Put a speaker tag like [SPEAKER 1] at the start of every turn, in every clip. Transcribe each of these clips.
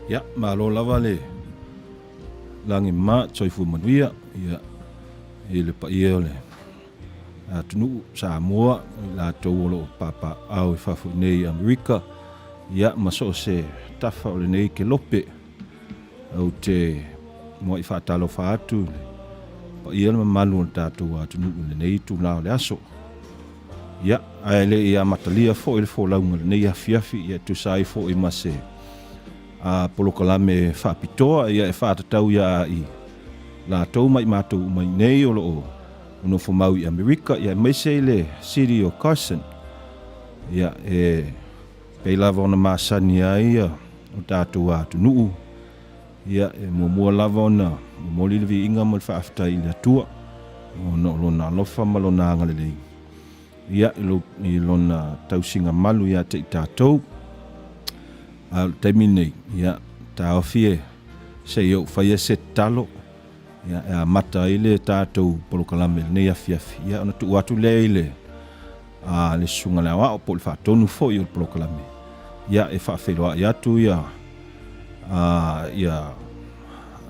[SPEAKER 1] Ya, malo lava le langi ma choifu Manuia ya ile pa ile atunu Samoa la tolo papa au fafu nei Amerika ya maso se tafa le nei ke lope au te mo ifa talo fatu pa ile malu tatu atunu le nei tu la le aso ya ale ya matalia fo il fo la nei afiafi ya tu sai fo i mase a polokalame whapitoa ia e whātatau ia i la tau mai mātou mai nei o loo no whamau i Amerika ia mai se le city o Carson ia e peilawa ona māsani ia o tātou atu nuu ia e mua lava ona molilivi inga mo le whaaftai le atua o no lona lofa ma lona angalelei ia i lona tausinga malu ia te i tātou al terminei ya ta ofie se yo faia se talo ya mata ile tatou polokalame nei afiafi ya ona tu watu leile a le sunga la wa pol fa tonu fo yo polokalame ya e fa felo ya tu ya ya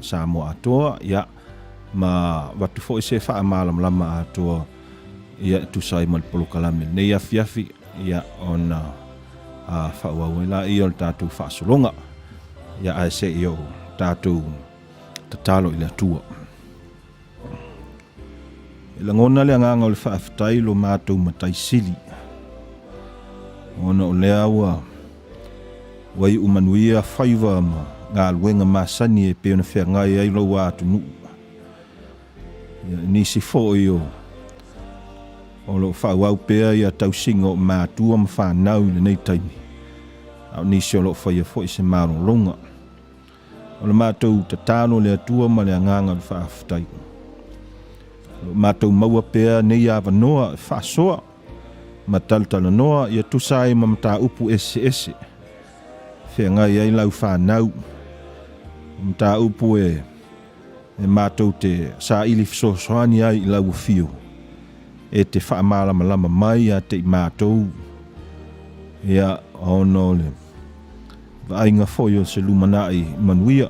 [SPEAKER 1] Samoa atoa ya ma watu fo se fa malam lama atoa ya tu sai mal polokalame nei afiafi ya ona fa wawela i o tātou whaasolonga ia ai se i o tātou tatalo i le atua. I langona le anganga o le whaafitai lo mātou matai sili. Ona o lea ua wai u Manuia whaiva ma ngā luenga māsani e peona whengai ai lau atu nuu. Nisi fo i o lo whauau pēr ia tausinga o mātua ma whanau le nei taimi. Au nisi o lo whaia fo i se māro longa. O le mātou tatano le atua ma le anganga le whaafitai. O mātou maua pēr nei awa noa e whaasoa ma taltala noa ia tusai ma mta upu ese. Whengai ai lau whanau. Mta upu e mātou te sa ili fisosoani ai i lau fio. E te whaamalama lama mai a te mātou ia ono le vainga foio se lumanai Manuia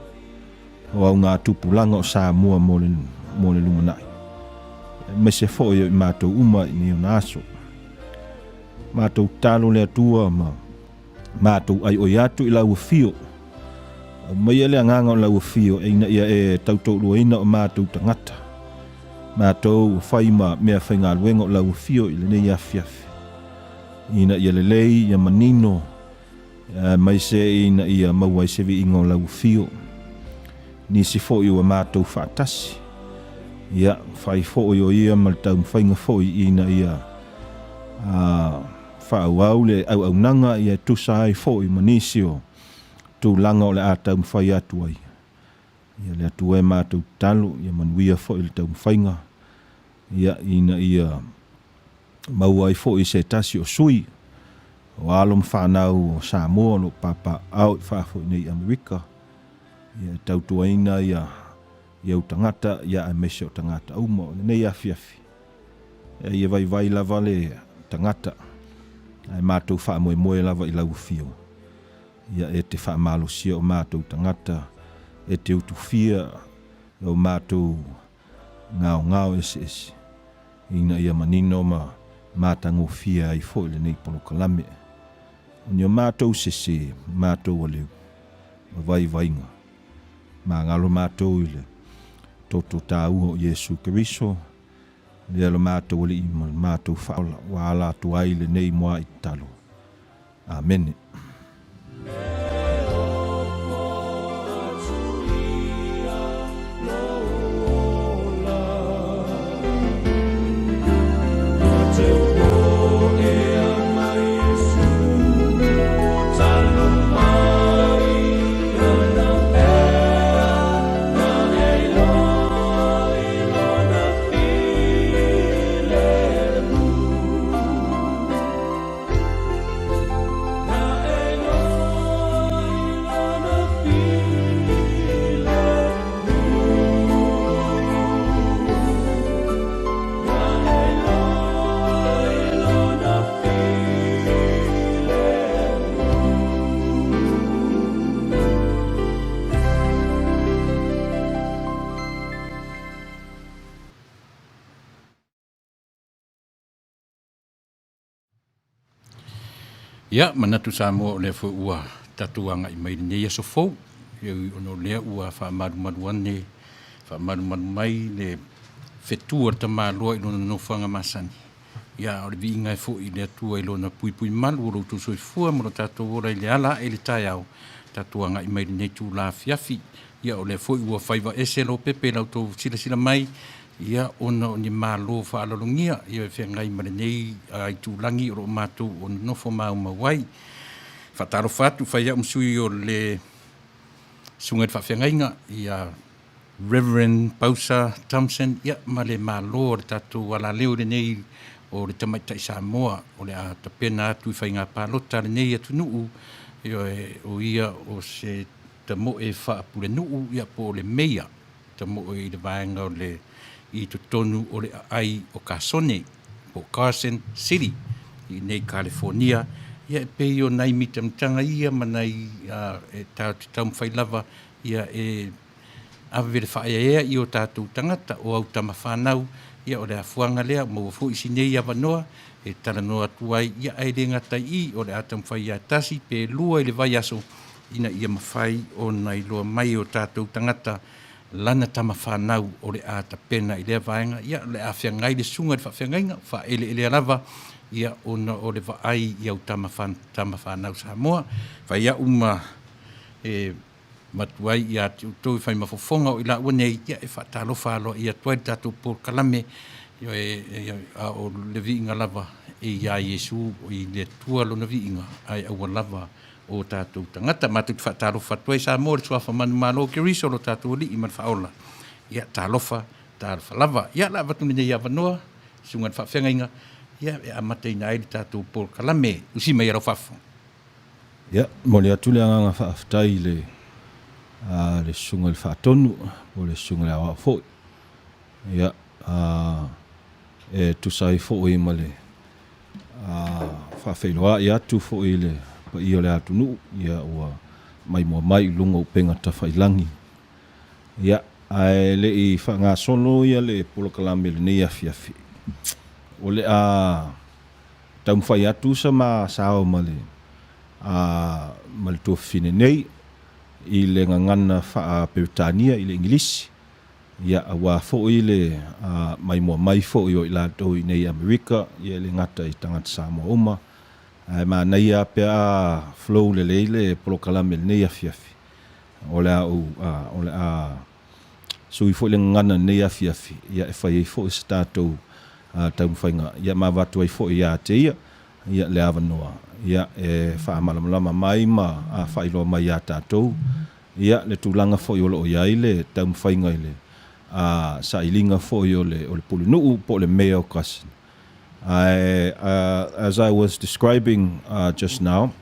[SPEAKER 1] o au ngā tupulanga o Samoa mo le lumanai me se foio i mātou uma ni o naso mātou talo le atua ma mātou ai o iatu i lau fio mai ele anganga o lau fio e ina ia e tautou luaina o mātou tangata mātou whaima mea whainga luenga o lau fio i le nei afiafi. Ina ia lelei, ia manino, mai se ina ia mauai se vi ingo lau fio. Nisi fo i o mātou whaatasi. Ia whai fo i o ia maltau mwhainga fo i ina ia whaau le au nanga ia tusai fo i manisi o tu langa o le ātau mwhai atu ai. Ia le atu e mātou talo, ia Manuia fo i le tau mwhainga. Ia ina ia mauai fo i se tasi o sui. O alo mwhanau o Samoa lo papa au i whaafo i nei Amerika. Ia tautuaina ia iau tangata, ia a mese o tangata uma, nei afiafi. Ia vai lava le tangata. Ai mātou wha moe lava i lau fio. Ia e te wha malo sia o mātou tangata. E te utufia o mātou ngao ese. Ina ia manino ma mātango fia ai fo le nei polokalame. Ni o mātou sese, mātou o leu. Vai vainga. Mangalo mātou i le toto tāua o Iesu Keriso. Lea lo mātou li ima mātou whaola wa ala tu ai le nei moa i talo. Amen.
[SPEAKER 2] Ia, manatu Samoa o lea fo ua tatuanga i mai nei aso fou. Iau ono lea ua whaamaru ane, whaamaru mai le whetua ta māloa i lona nofanga masani. Ia, o le vi ingai fo i lea tua i lona pui malu o rautu soi fua, moro tatou ora i le ala e le tai au. Tatuanga i mai nei tū la fiafi. Ia, o lea fo i ua whaiva ese lo pepe lau tau sila mai. Ia, ona o ni mālo whaalolongia, ia e whengai mare nei ai tūlangi o mātou o nofo mau mawai. Whataro whatu, whaia umsui o le sungai whawhengainga, ia Reverend Pausa, Thompson, ia ma le mālo o le tātou wala leo le nei o le tamaitai Samoa, o le a tapena atu i whainga pālota le nei atu nuu, o ia o se tamo e whaapule nuu, ia po le meia, tamo e le vaenga o le i to tonu o le ai o Carson, o Carson City, i nei California. Ia e pei o nai mitamtanga ia, manai e tau mwhailava, ia e awere whaea i o tātou tangata o au tama whanau, ia o le afuanga lea, maua fu isi nei awanoa, e taranoa tuai, ia ai le ngatai i, o le atam whaia tasi, pe lua i le vai aso, ina ia mawhai o nai loa mai o tātou tangata, lana tama whanau o le ata pena i lea vaenga, ia le awhiangai le sunga le whawhiangainga, wha ele alava, ia ona o le vaai i au tama whanau Samoa, wha ia matuai i ati utoi whai mafofonga o ila uanei, ia e whatalo whalo, ia tuai tātou por kalame, ia o le viinga lava, e ia Iesu o i le tua lona viinga, ai aua lava, o tātou tangata, mātou whatalofa tuai Samoa, le suafa manu malo Keriso, lo tātou li i man whaola. Ia tālofa lava. Ia la watu nei awanoa, sungan whawhengainga, ia e amatei na aile tātou por kalame, usi mai arau whafo.
[SPEAKER 1] Ia, mo le atu le anga whaaftai le sunga le whaatonu, o le sunga le awa fōi. Ia, e tusai fōi ma le whawheiloa i atu fōi le pa i o le atu nuu, ia ua mai mua mai lunga upenga ta whailangi. Ia, ai le i whanga solo ia le polo kalame le nei afiafi. O le tau mwhai atu sa ma sao ma le tua whine nei, i le ngangana wha Peritania, i le Ingilisi. Ia awa fo i le mai mua mai fo i o i lato i nei Amerika, ia le ngata i tangata Samoa uma. Ai ma nei a pea flow le leile polo kalame le nei afiafi. O le sui fo le ngana nei afiafi. Ia e whai fo i statou tau mwhainga. Ia ma watu ai fo i a te ia le awanoa. Ia e wha malamalama mai ma a whailoa mai a tātou. Ia le tūlanga fo i o lo iai le tau mwhainga i le sa ilinga fo i o le pulu nuu po le mea o Carson. As I was describing just now,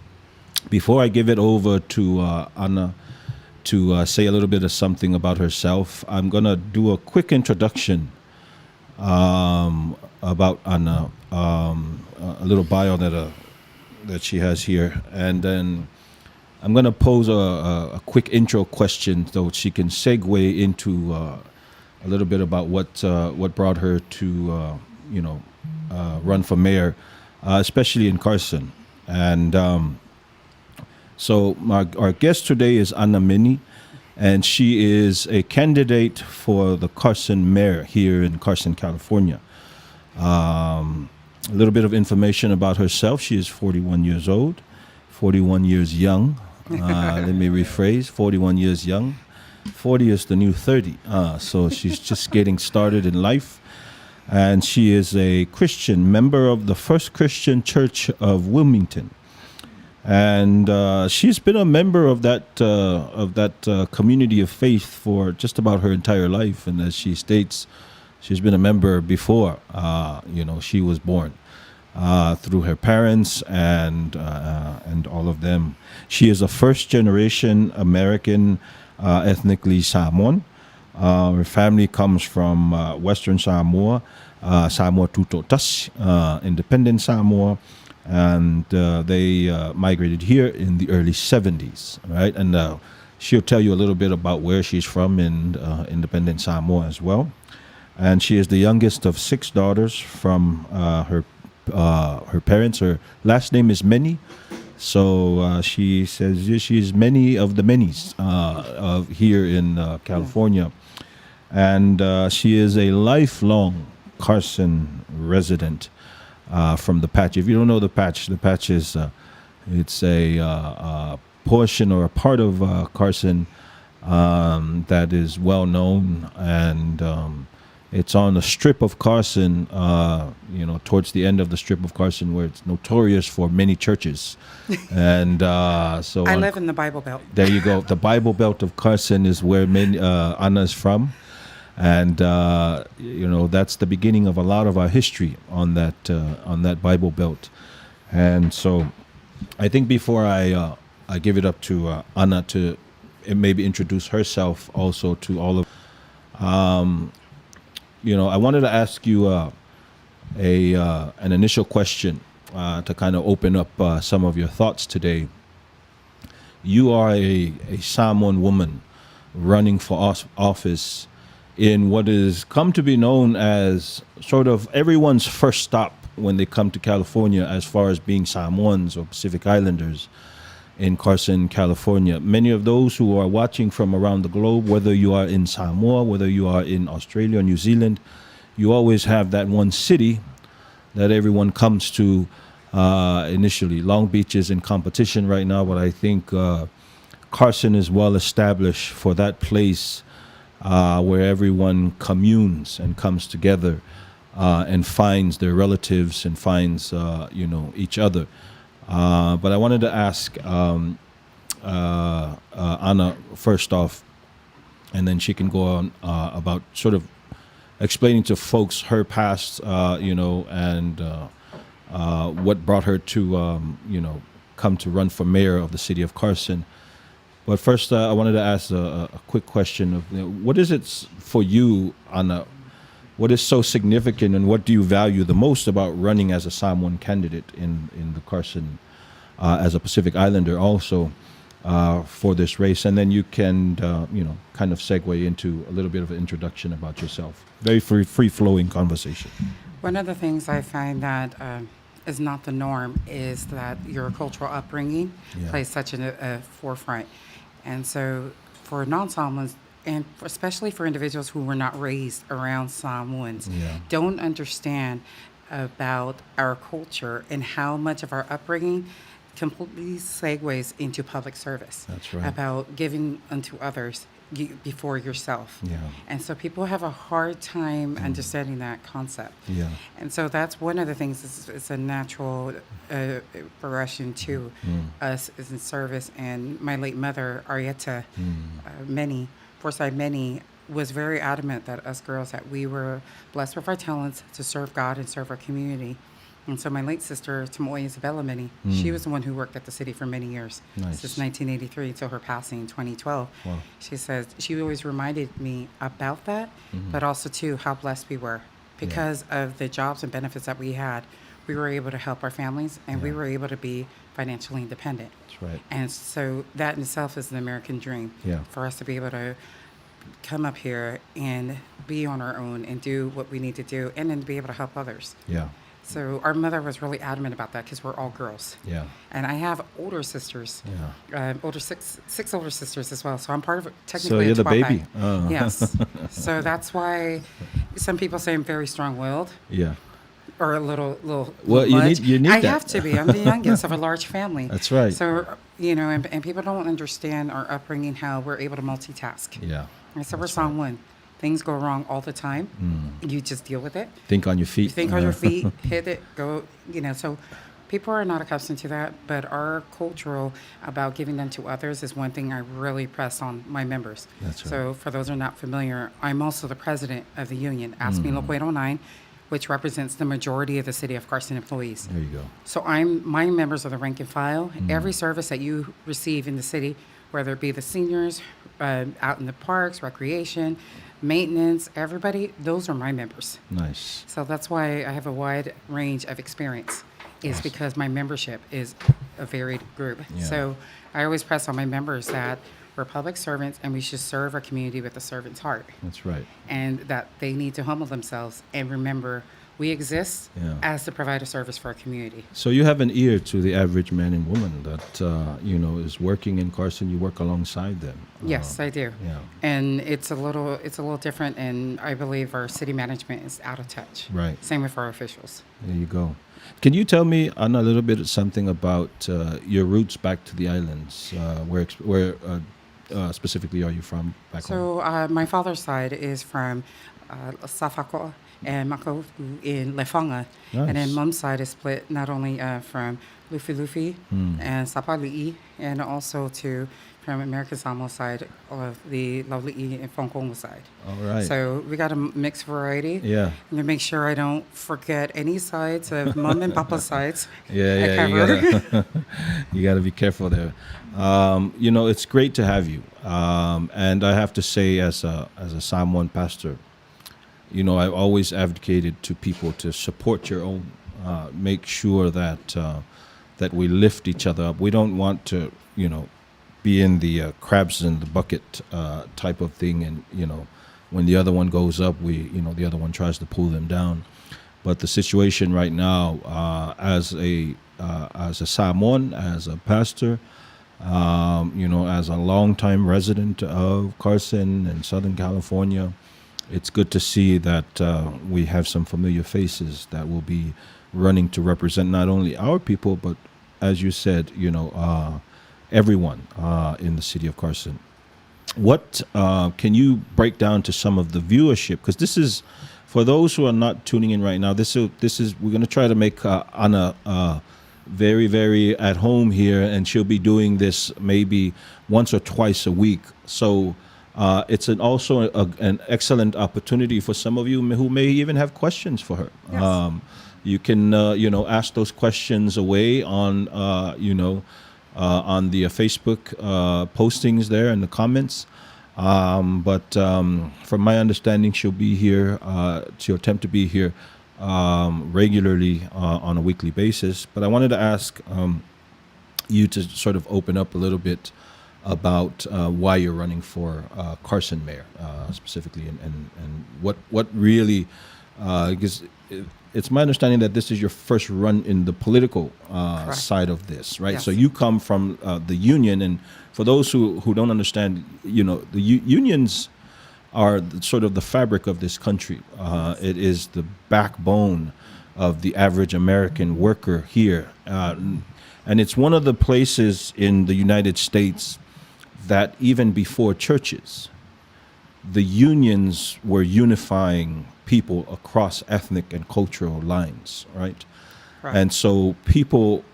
[SPEAKER 1] before I give it over to Anna to say a little bit of something about herself, I'm going to do a quick introduction about Anna, a little bio that she has here, and then I'm going to pose a quick intro question so she can segue into a little bit about what brought her to run for mayor, especially in Carson. And so our guest today is Meni. and she is a candidate for the Carson mayor here in Carson, California. A little bit of information about herself. She is 41 years old, 41 years young. Let me rephrase, 41 years young. 40 is the new 30. So she's just getting started in life. And she is a Christian, member of the First Christian Church of Wilmington. And she's been a member of that community of faith for just about her entire life. And as she states, she's been a member before, she was born, through her parents and all of them. She is a first-generation American, ethnically Samoan. Her family comes from Western Samoa, Samoa Tutotas, independent Samoa, and they migrated here in the early 70s, right? And she'll tell you a little bit about where she's from in independent Samoa as well. And she is the youngest of 6 daughters from her parents. Her last name is Meni, so she says she's Meni of the Menis of here in California, and she is a lifelong Carson resident from the Patch. If you don't know the Patch is it's a portion or a part of Carson that is well known, and it's on the strip of Carson, towards the end of the strip of Carson, where it's notorious for many churches. And so
[SPEAKER 3] I live in the Bible Belt.
[SPEAKER 1] There you go. The Bible Belt of Carson is where Anna is from. And, that's the beginning of a lot of our history on that Bible Belt. And so I think before I give it up to Anna to maybe introduce herself also to all of I wanted to ask you an initial question to kind of open up some of your thoughts today. You are a Samoan woman running for office in what is come to be known as sort of everyone's first stop when they come to California as far as being Samoans or Pacific Islanders in Carson, California. Many of those who are watching from around the globe, whether you are in Samoa, whether you are in Australia or New Zealand, you always have that one city that everyone comes to initially. Long Beach is in competition right now, but I think Carson is well established for that place where everyone communes and comes together and finds their relatives and finds each other. But I wanted to ask Anna first off, and then she can go on about sort of explaining to folks her past, and what brought her to, come to run for mayor of the city of Carson. But first, I wanted to ask a quick question of what is it for you, Anna? What is so significant, and what do you value the most about running as a Samoan candidate in the Carson, as a Pacific Islander also, for this race? And then you can, kind of segue into a little bit of an introduction about yourself. Very free-flowing conversation.
[SPEAKER 3] One of the things I find that is not the norm is that your cultural upbringing plays such a forefront. And so for non-Samoans, and especially for individuals who were not raised around Samoans, don't understand about our culture and how much of our upbringing completely segues into public service.
[SPEAKER 1] That's right.
[SPEAKER 3] About giving unto others before yourself.
[SPEAKER 1] Yeah.
[SPEAKER 3] And so people have a hard time understanding that concept.
[SPEAKER 1] Yeah.
[SPEAKER 3] And so that's one of the things, it's a natural progression to us is in service. And my late mother, Arietta Meni, Forsyth Meni, was very adamant that us girls, that we were blessed with our talents to serve God and serve our community. And so my late sister, Tamoia Isabella Meni, she was the one who worked at the city for many years, since 1983 until her passing in 2012.
[SPEAKER 1] Wow.
[SPEAKER 3] She says she always reminded me about that, but also too how blessed we were because of the jobs and benefits that we had. We were able to help our families, and we were able to be financially independent.
[SPEAKER 1] That's right.
[SPEAKER 3] And so that in itself is an American dream for us to be able to come up here and be on our own and do what we need to do, and then be able to help others.
[SPEAKER 1] Yeah.
[SPEAKER 3] So our mother was really adamant about that because we're all girls.
[SPEAKER 1] Yeah.
[SPEAKER 3] And I have older sisters,
[SPEAKER 1] Yeah.
[SPEAKER 3] six older sisters as well. So I'm part of technically
[SPEAKER 1] So you're
[SPEAKER 3] a
[SPEAKER 1] the
[SPEAKER 3] 12
[SPEAKER 1] baby.
[SPEAKER 3] bag.
[SPEAKER 1] Oh.
[SPEAKER 3] Yes. So that's why some people say I'm very strong-willed
[SPEAKER 1] Yeah.
[SPEAKER 3] or a little
[SPEAKER 1] Well, you
[SPEAKER 3] much.
[SPEAKER 1] need
[SPEAKER 3] I
[SPEAKER 1] that.
[SPEAKER 3] have to be. I'm the youngest of a large family.
[SPEAKER 1] That's right.
[SPEAKER 3] So, and people don't understand our upbringing, how we're able to multitask.
[SPEAKER 1] Yeah.
[SPEAKER 3] I said we're song one. Things go wrong all the time. You just deal with it.
[SPEAKER 1] Think on your feet.
[SPEAKER 3] You think on your feet, hit it, go, so people are not accustomed to that, but our cultural about giving them to others is one thing I really press on my members.
[SPEAKER 1] That's right.
[SPEAKER 3] So for those who are not familiar, I'm also the president of the union, ASME Local 809, which represents the majority of the City of Carson employees.
[SPEAKER 1] There you go.
[SPEAKER 3] So my members are the rank and file. Every service that you receive in the city, whether it be the seniors, out in the parks, recreation, maintenance, everybody, those are my members.
[SPEAKER 1] Nice.
[SPEAKER 3] So that's why I have a wide range of experience, is because my membership is a varied group.
[SPEAKER 1] Yeah.
[SPEAKER 3] So I always press on my members that we're public servants and we should serve our community with a servant's heart,
[SPEAKER 1] That's right.
[SPEAKER 3] and that they need to humble themselves and remember we exist
[SPEAKER 1] Yeah.
[SPEAKER 3] as to provide a service for our community.
[SPEAKER 1] So you have an ear to the average man and woman that is working in Carson. You work alongside them.
[SPEAKER 3] Yes, I do.
[SPEAKER 1] Yeah.
[SPEAKER 3] And it's a little different, and I believe our city management is out of touch.
[SPEAKER 1] Right.
[SPEAKER 3] Same with our officials.
[SPEAKER 1] There you go. Can you tell me on a little bit something about your roots back to the islands? Where specifically are you from back home?
[SPEAKER 3] So my father's side is from Safako and Mako in Lefonga.
[SPEAKER 1] Nice.
[SPEAKER 3] And then mom's side is split not only from Lufi and Sapalu'i, and also from American Samoa side of the Lauli'i and Fonkongo side.
[SPEAKER 1] All right.
[SPEAKER 3] So we got a mixed variety.
[SPEAKER 1] Yeah.
[SPEAKER 3] And to make sure I don't forget any sides of mom and papa's sides.
[SPEAKER 1] Yeah, you gotta be careful there. It's great to have you. And I have to say, as a Samoan pastor, I've always advocated to people to support your own. Make sure that we lift each other up. We don't want to, be in the crabs in the bucket type of thing, and when the other one goes up, the other one tries to pull them down. But the situation right now, as a Samoan, as a pastor, as a longtime resident of Carson and Southern California, it's good to see that we have some familiar faces that will be running to represent not only our people, but, as you said, everyone in the city of Carson. What can you break down to some of the viewership? Because this is, for those who are not tuning in right now, this is we're going to try to make Anna very, very at home here, and she'll be doing this maybe once or twice a week. So it's also an excellent opportunity for some of you who may even have questions for her.
[SPEAKER 3] Yes.
[SPEAKER 1] You can ask those questions away on the Facebook postings there in the comments. But from my understanding, she'll be here. She'll attempt to be here regularly on a weekly basis. But I wanted to ask you to sort of open up a little bit about why you're running for Carson mayor specifically, and what really, because it's my understanding that this is your first run in the political side of this, right?
[SPEAKER 3] Yes.
[SPEAKER 1] So you come from the union, and for those who don't understand, the unions are sort of the fabric of this country. It is the backbone of the average American worker here. And it's one of the places in the United States that even before churches, the unions were unifying people across ethnic and cultural lines, right?
[SPEAKER 3] Right.
[SPEAKER 1] And so people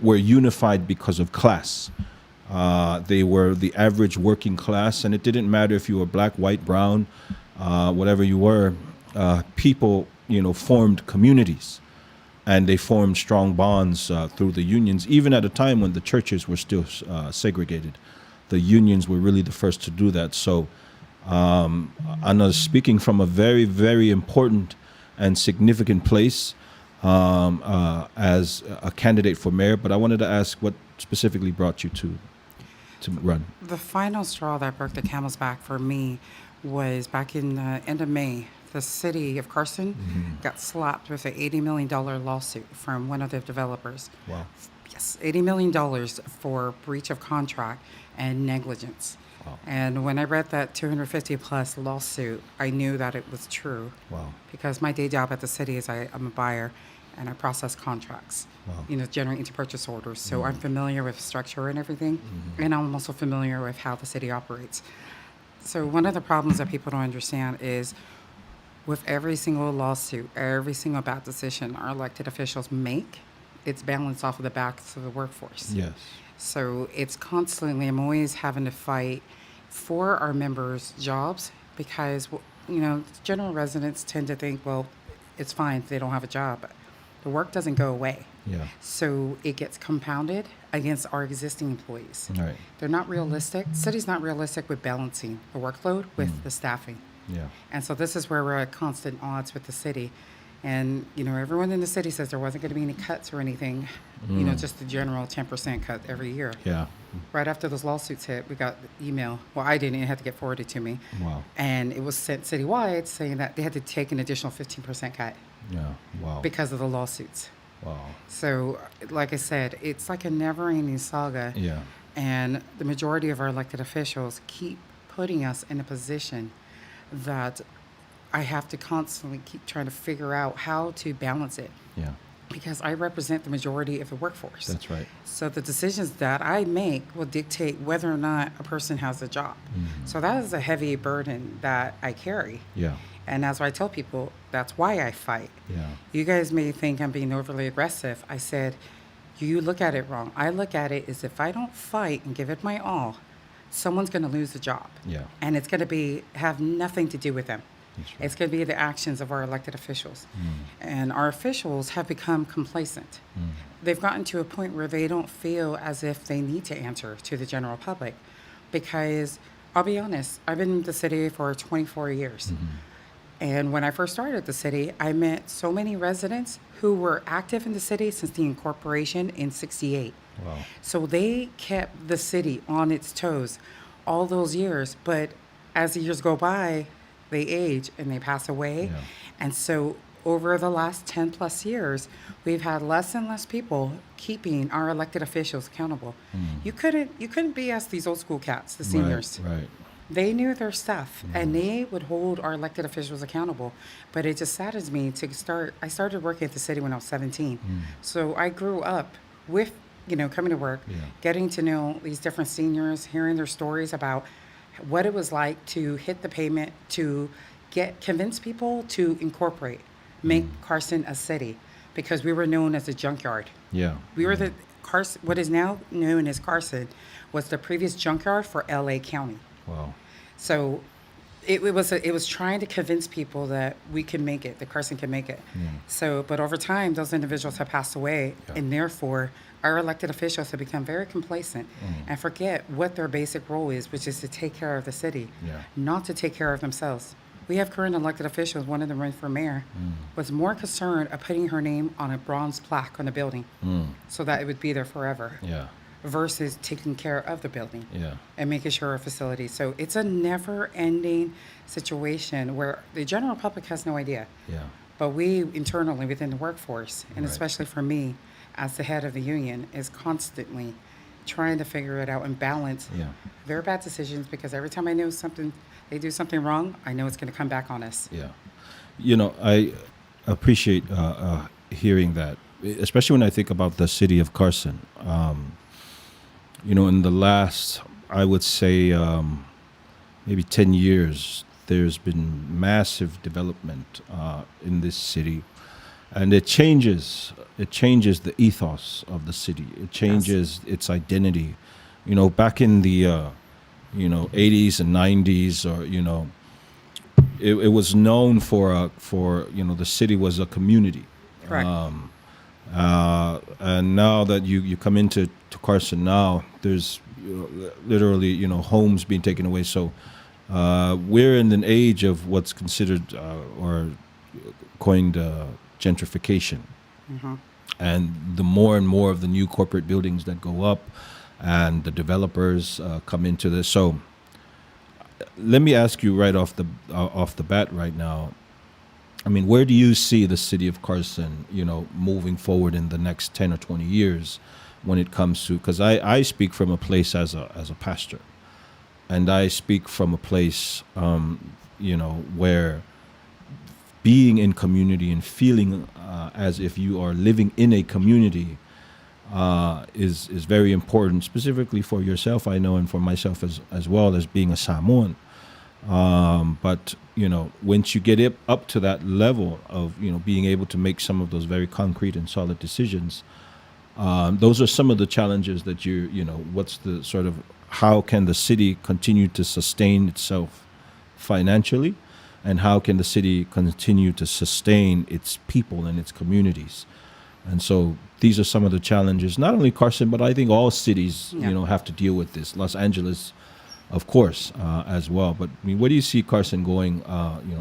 [SPEAKER 1] were unified because of class. They were the average working class, and it didn't matter if you were black, white, brown, whatever you were. People, formed communities, and they formed strong bonds through the unions, even at a time when the churches were still segregated. The unions were really the first to do that. So Anna's speaking from a very, very important and significant place as a candidate for mayor. But I wanted to ask what specifically brought you to run.
[SPEAKER 3] The final straw that broke the camel's back for me was back in the end of May the city of Carson got slapped with an $80 million lawsuit from one of the developers.
[SPEAKER 1] Wow.
[SPEAKER 3] Yes, $80 million for breach of contract and negligence.
[SPEAKER 1] Wow.
[SPEAKER 3] And when I read that 250 plus lawsuit, I knew that it was true.
[SPEAKER 1] Wow.
[SPEAKER 3] Because my day job at the city is I'm a buyer and I process contracts,
[SPEAKER 1] Wow.
[SPEAKER 3] generating into purchase orders. So I'm familiar with structure and everything. And I'm also familiar with how the city operates. So one of the problems that people don't understand is with every single lawsuit, every single bad decision our elected officials make, it's balanced off of the backs of the workforce.
[SPEAKER 1] Yes.
[SPEAKER 3] So it's constantly, I'm always having to fight for our members' jobs because, general residents tend to think, well, it's fine if they don't have a job. But the work doesn't go away.
[SPEAKER 1] Yeah.
[SPEAKER 3] So it gets compounded against our existing employees.
[SPEAKER 1] Right.
[SPEAKER 3] They're not realistic. City's not realistic with balancing the workload with the staffing.
[SPEAKER 1] Yeah.
[SPEAKER 3] And so this is where we're at constant odds with the city. And, everyone in the city says there wasn't going to be any cuts or anything, just the general 10% cut every year.
[SPEAKER 1] Yeah.
[SPEAKER 3] Right after those lawsuits hit, we got the email. Well, I didn't. It had to get forwarded to me.
[SPEAKER 1] Wow.
[SPEAKER 3] And it was sent citywide saying that they had to take an additional 15% cut
[SPEAKER 1] Yeah. Wow.
[SPEAKER 3] because of the lawsuits.
[SPEAKER 1] Wow.
[SPEAKER 3] So, like I said, it's like a never-ending saga.
[SPEAKER 1] Yeah.
[SPEAKER 3] And the majority of our elected officials keep putting us in a position that I have to constantly keep trying to figure out how to balance it
[SPEAKER 1] Yeah.
[SPEAKER 3] because I represent the majority of the workforce.
[SPEAKER 1] That's right.
[SPEAKER 3] So the decisions that I make will dictate whether or not a person has a job. So that is a heavy burden that I carry.
[SPEAKER 1] Yeah.
[SPEAKER 3] And as I tell people, that's why I fight.
[SPEAKER 1] Yeah.
[SPEAKER 3] You guys may think I'm being overly aggressive. I said, you look at it wrong. I look at it as if I don't fight and give it my all, someone's going to lose the job.
[SPEAKER 1] Yeah.
[SPEAKER 3] And it's going to have nothing to do with them.
[SPEAKER 1] That's right.
[SPEAKER 3] It's going to be the actions of our elected officials. And our officials have become complacent. They've gotten to a point where they don't feel as if they need to answer to the general public. Because I'll be honest, I've been in the city for 24 years. And when I first started the city, I met so many residents who were active in the city since the incorporation in '68.
[SPEAKER 1] Wow.
[SPEAKER 3] So they kept the city on its toes all those years. But as the years go by, they age and they pass away.
[SPEAKER 1] Yeah.
[SPEAKER 3] And so over the last 10 plus years, we've had less and less people keeping our elected officials accountable. You couldn't BS these old school cats, the seniors.
[SPEAKER 1] Right.
[SPEAKER 3] They knew their stuff and they would hold our elected officials accountable. But it just saddens me I started working at the city when I was 17. So I grew up with, coming to work, getting to know these different seniors, hearing their stories about what it was like to hit the pavement, to convince people to incorporate, make Carson a city, because we were known as a junkyard.
[SPEAKER 1] Yeah.
[SPEAKER 3] We were what is now known as Carson was the previous junkyard for LA County.
[SPEAKER 1] Wow.
[SPEAKER 3] So it was trying to convince people that we can make it, that Carson can make it. So, but over time, those individuals have passed away, and therefore, our elected officials have become very complacent and forget what their basic role is, which is to take care of the city, not to take care of themselves. We have current elected officials, one of them running for mayor, was more concerned of putting her name on a bronze plaque on the building so that it would be there forever.
[SPEAKER 1] Yeah.
[SPEAKER 3] Versus taking care of the building
[SPEAKER 1] Yeah.
[SPEAKER 3] and making sure our facility. So it's a never-ending situation where the general public has no idea.
[SPEAKER 1] Yeah.
[SPEAKER 3] But we internally within the workforce, and
[SPEAKER 1] Right.
[SPEAKER 3] especially for me as the head of the union, is constantly trying to figure it out and balance their bad decisions, because every time I know they do something wrong, I know it's going to come back on us.
[SPEAKER 1] Yeah. I appreciate hearing that, especially when I think about the city of Carson. In the last, I would say, maybe 10 years, there's been massive development in this city, and it changes the ethos of the city. It changes its identity. Back in the 80s and 90s, or it was known for the city was a community.
[SPEAKER 3] Correct.
[SPEAKER 1] And now that you come into Carson now, there's literally homes being taken away. So we're in an age of what's considered or coined gentrification. And the more and more of the new corporate buildings that go up, and the developers come into this. So let me ask you right off the bat right now, I mean, where do you see the city of Carson, moving forward in the next 10 or 20 years when it comes to, because I speak from a place as a pastor, and I speak from a place, where being in community and feeling as if you are living in a community is very important, specifically for yourself, I know, and for myself as well as being a Samoan. But once you get up to that level of being able to make some of those very concrete and solid decisions, those are some of the challenges that what's the sort of, how can the city continue to sustain itself financially, and how can the city continue to sustain its people and its communities? And so these are some of the challenges, not only Carson, but I think all cities, have to deal with this. Los Angeles, of course, as well. But I mean, where do you see Carson going,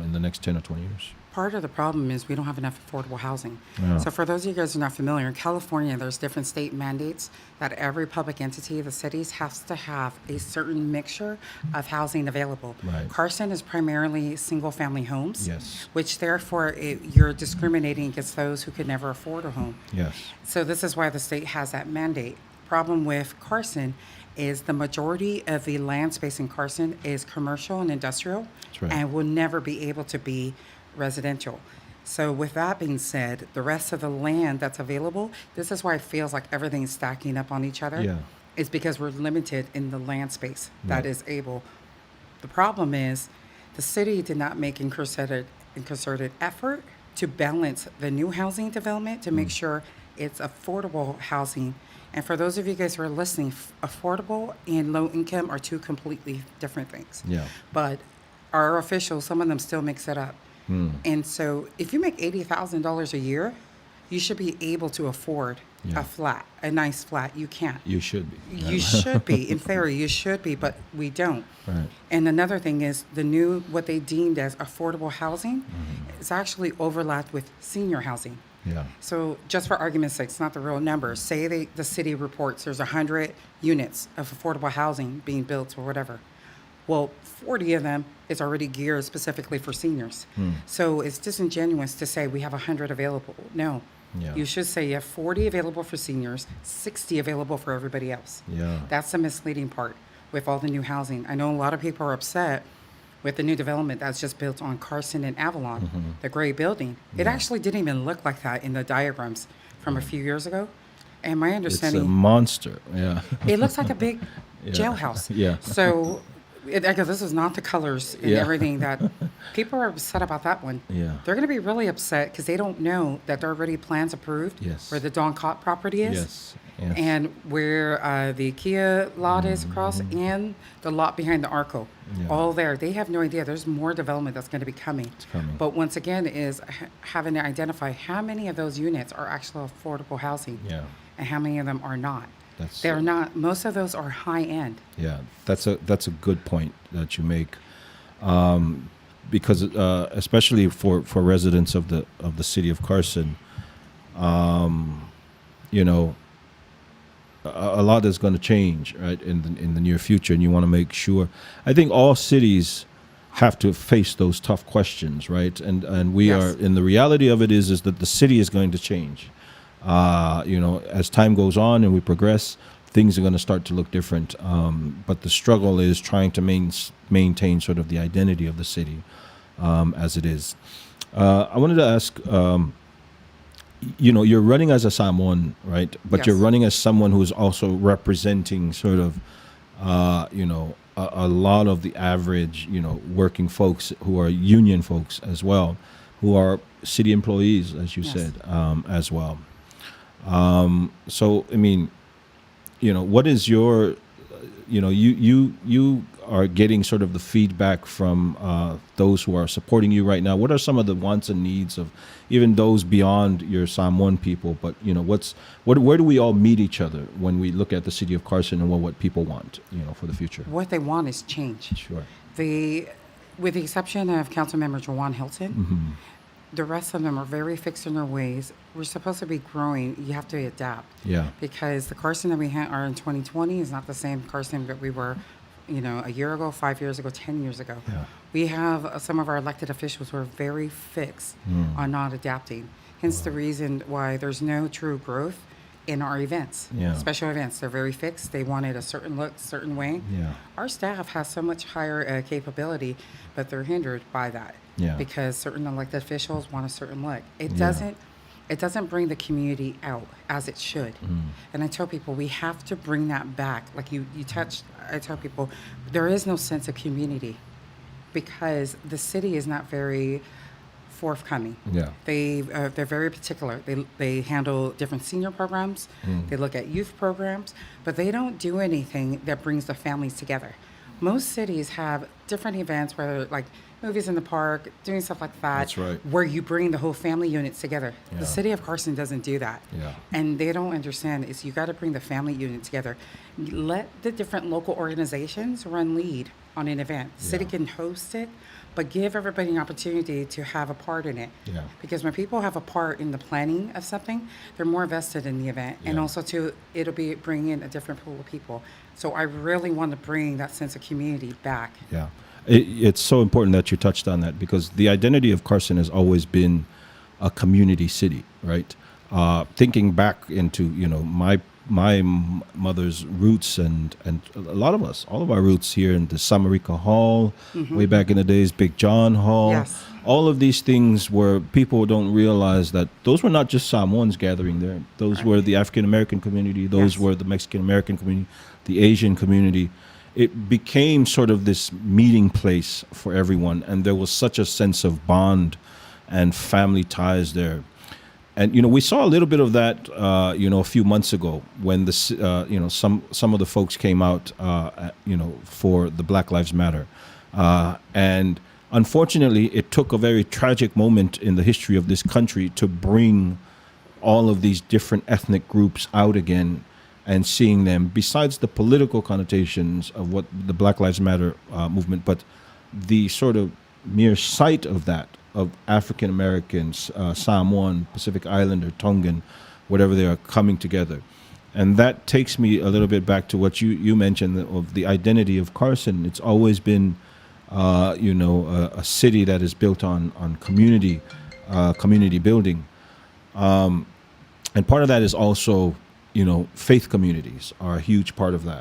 [SPEAKER 1] in the next 10 or 20 years?
[SPEAKER 3] Part of the problem is we don't have enough affordable housing.
[SPEAKER 1] Yeah.
[SPEAKER 3] So for those of you guys who are not familiar, in California, there's different state mandates that every public entity, the cities, has to have a certain mixture of housing available.
[SPEAKER 1] Right.
[SPEAKER 3] Carson is primarily single-family homes,
[SPEAKER 1] Yes.
[SPEAKER 3] which therefore you're discriminating against those who could never afford a home.
[SPEAKER 1] Yes.
[SPEAKER 3] So this is why the state has that mandate. Problem with Carson is the majority of the land space in Carson is commercial and industrial,
[SPEAKER 1] That's right.
[SPEAKER 3] and will never be able to be residential. So with that being said, the rest of the land that's available, this is why it feels like everything's stacking up on each other.
[SPEAKER 1] Yeah.
[SPEAKER 3] Is because we're limited in the land space that
[SPEAKER 1] Yeah.
[SPEAKER 3] is able. The problem is the city did not make a concerted effort to balance the new housing development to make sure it's affordable housing. And for those of you guys who are listening, affordable and low income are two completely different things.
[SPEAKER 1] Yeah.
[SPEAKER 3] But our officials, some of them still mix it up. And so if you make $80,000 a year, you should be able to afford
[SPEAKER 1] Yeah.
[SPEAKER 3] a nice flat. You can't.
[SPEAKER 1] You should be.
[SPEAKER 3] You should be. In theory, you should be, but we don't.
[SPEAKER 1] Right.
[SPEAKER 3] And another thing is what they deemed as affordable housing is actually overlapped with senior housing.
[SPEAKER 1] Yeah.
[SPEAKER 3] So just for argument's sake, it's not the real number. Say the city reports there's 100 units of affordable housing being built or whatever. Well, 40 of them is already geared specifically for seniors. So it's disingenuous to say we have 100 available. No.
[SPEAKER 1] Yeah.
[SPEAKER 3] You should say you have 40 available for seniors, 60 available for everybody else.
[SPEAKER 1] Yeah.
[SPEAKER 3] That's the misleading part with all the new housing. I know a lot of people are upset with the new development that's just built on Carson and Avalon, the gray building. It actually didn't even look like that in the diagrams from a few years ago. And my
[SPEAKER 1] It's a
[SPEAKER 3] understanding,
[SPEAKER 1] monster. Yeah.
[SPEAKER 3] it looks like a big
[SPEAKER 1] Yeah.
[SPEAKER 3] jailhouse.
[SPEAKER 1] Yeah.
[SPEAKER 3] So, because this is not the colors and
[SPEAKER 1] Yeah.
[SPEAKER 3] everything that people are upset about that one.
[SPEAKER 1] Yeah.
[SPEAKER 3] They're going to be really upset because they don't know that there are already plans approved
[SPEAKER 1] Yes.
[SPEAKER 3] where the Don Cott property is.
[SPEAKER 1] Yes. Yes.
[SPEAKER 3] And where the Kia lot is across and the lot behind the Arco.
[SPEAKER 1] Yeah.
[SPEAKER 3] All there. They have no idea. There's more development that's going to be coming.
[SPEAKER 1] It's coming.
[SPEAKER 3] But once again is having to identify how many of those units are actual affordable housing
[SPEAKER 1] Yeah.
[SPEAKER 3] and how many of them are not.
[SPEAKER 1] That's
[SPEAKER 3] They're not. Most of those are high end.
[SPEAKER 1] Yeah, that's a good point that you make, because especially for residents of the city of Carson, a lot is going to change, right, in the near future, and you want to make sure. I think all cities have to face those tough questions, right? And we
[SPEAKER 3] Yes.
[SPEAKER 1] are, and the reality of it is that the city is going to change. As time goes on and we progress, things are going to start to look different. But the struggle is trying to maintain sort of the identity of the city as it is. I wanted to ask, you're running as a Samoan, right? But you're
[SPEAKER 3] Yes.
[SPEAKER 1] running as someone who's also representing sort of, a lot of the average, working folks who are union folks as well, who are city employees, as you
[SPEAKER 3] Yes.
[SPEAKER 1] said, as well. So, I mean, what is your, you are getting sort of the feedback from those who are supporting you right now. What are some of the wants and needs of even those beyond your Samoan people? But, where do we all meet each other when we look at the city of Carson and what people want, for the future?
[SPEAKER 3] What they want is change.
[SPEAKER 1] Sure.
[SPEAKER 3] With the exception of Councilmember Jawan Hilton, the rest of them are very fixed in their ways. We're supposed to be growing. You have to adapt.
[SPEAKER 1] Yeah.
[SPEAKER 3] Because the Carson that we are in 2020 is not the same Carson that we were, a year ago, 5 years ago, 10 years ago.
[SPEAKER 1] Yeah.
[SPEAKER 3] We have some of our elected officials who are very fixed on not adapting. Hence the reason why there's no true growth in our events,
[SPEAKER 1] Yeah.
[SPEAKER 3] special events. They're very fixed. They want it a certain look, certain way.
[SPEAKER 1] Yeah.
[SPEAKER 3] Our staff has so much higher capability, but they're hindered by that
[SPEAKER 1] Yeah.
[SPEAKER 3] because certain elected officials want a certain look. It
[SPEAKER 1] Yeah.
[SPEAKER 3] doesn't. It doesn't bring the community out as it should. And I tell people we have to bring that back. Like you touched, I tell people there is no sense of community because the city is not very forthcoming.
[SPEAKER 1] Yeah.
[SPEAKER 3] They're very particular. They handle different senior programs. They look at youth programs, but they don't do anything that brings the families together. Most cities have different events, whether like movies in the park, doing stuff like that.
[SPEAKER 1] That's right.
[SPEAKER 3] Where you bring the whole family units together.
[SPEAKER 1] Yeah.
[SPEAKER 3] The city of Carson doesn't do that.
[SPEAKER 1] Yeah.
[SPEAKER 3] And they don't understand is you got to bring the family unit together. Let the different local organizations run lead on an event. The city
[SPEAKER 1] Yeah.
[SPEAKER 3] can host it, but give everybody an opportunity to have a part in it.
[SPEAKER 1] Yeah.
[SPEAKER 3] Because when people have a part in the planning of something, they're more vested in the event. And
[SPEAKER 1] Yeah.
[SPEAKER 3] also too, it'll be bringing in a different pool of people. So I really want to bring that sense of community back.
[SPEAKER 1] Yeah. It's so important that you touched on that because the identity of Carson has always been a community city, right? Thinking back into, my mother's roots and a lot of us, all of our roots here in the Samarika Hall, way back in the days, Big John Hall.
[SPEAKER 3] Yes.
[SPEAKER 1] All of these things where people don't realize that those were not just Samoans gathering there. Those were the African American community. Those
[SPEAKER 3] Yes.
[SPEAKER 1] were the Mexican American community, the Asian community. It became sort of this meeting place for everyone, and there was such a sense of bond and family ties there. And we saw a little bit of that, a few months ago when some of the folks came out, for the Black Lives Matter, and unfortunately, it took a very tragic moment in the history of this country to bring all of these different ethnic groups out again and seeing them, besides the political connotations of what the Black Lives Matter movement, but the sort of mere sight of that, of African Americans, Samoan, Pacific Islander, Tongan, whatever they are, coming together. And that takes me a little bit back to what you mentioned of the identity of Carson. It's always been, a city that is built on community building. And part of that is also, faith communities are a huge part of that.